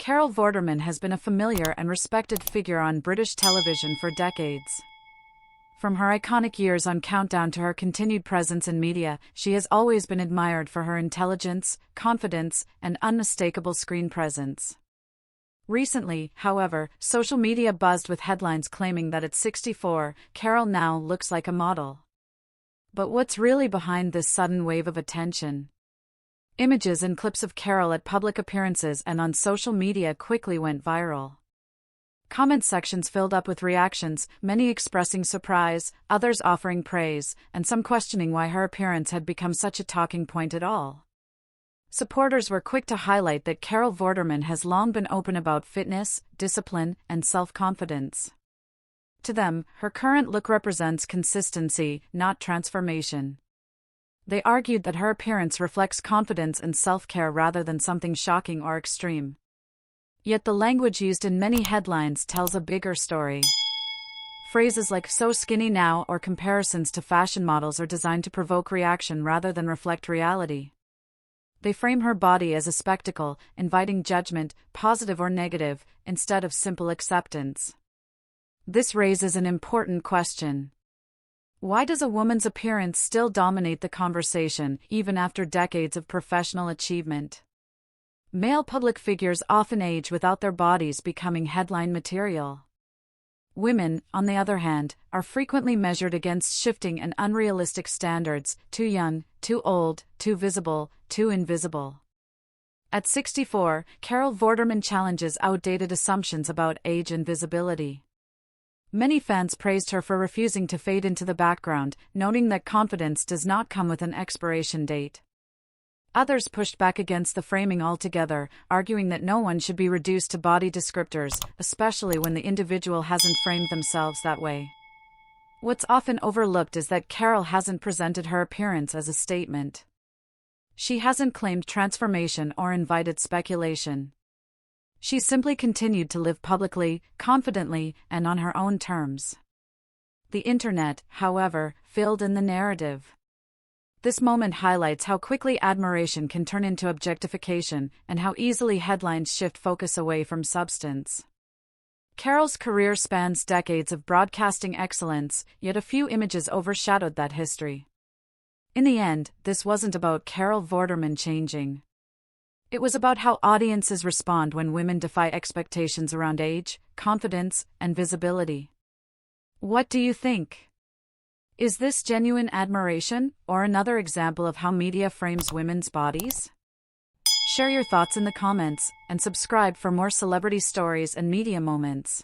Carol Vorderman has been a familiar and respected figure on British television for decades. From her iconic years on Countdown to her continued presence in media, she has always been admired for her intelligence, confidence, and unmistakable screen presence. Recently, however, social media buzzed with headlines claiming that at 64, Carol now looks like a model. But what's really behind this sudden wave of attention? Images and clips of Carol at public appearances and on social media quickly went viral. Comment sections filled up with reactions, many expressing surprise, others offering praise, and some questioning why her appearance had become such a talking point at all. Supporters were quick to highlight that Carol Vorderman has long been open about fitness, discipline, and self-confidence. To them, her current look represents consistency, not transformation. They argued that her appearance reflects confidence and self-care rather than something shocking or extreme. Yet the language used in many headlines tells a bigger story. Phrases like "so skinny now" or comparisons to fashion models are designed to provoke reaction rather than reflect reality. They frame her body as a spectacle, inviting judgment, positive or negative, instead of simple acceptance. This raises an important question. Why does a woman's appearance still dominate the conversation, even after decades of professional achievement? Male public figures often age without their bodies becoming headline material. Women, on the other hand, are frequently measured against shifting and unrealistic standards: too young, too old, too visible, too invisible. At 64, Carol Vorderman challenges outdated assumptions about age and visibility. Many fans praised her for refusing to fade into the background, noting that confidence does not come with an expiration date. Others pushed back against the framing altogether, arguing that no one should be reduced to body descriptors, especially when the individual hasn't framed themselves that way. What's often overlooked is that Carol hasn't presented her appearance as a statement. She hasn't claimed transformation or invited speculation. She simply continued to live publicly, confidently, and on her own terms. The internet, however, filled in the narrative. This moment highlights how quickly admiration can turn into objectification, and how easily headlines shift focus away from substance. Carol's career spans decades of broadcasting excellence, yet a few images overshadowed that history. In the end, this wasn't about Carol Vorderman changing. It was about how audiences respond when women defy expectations around age, confidence, and visibility. What do you think? Is this genuine admiration, or another example of how media frames women's bodies? Share your thoughts in the comments, and subscribe for more celebrity stories and media moments.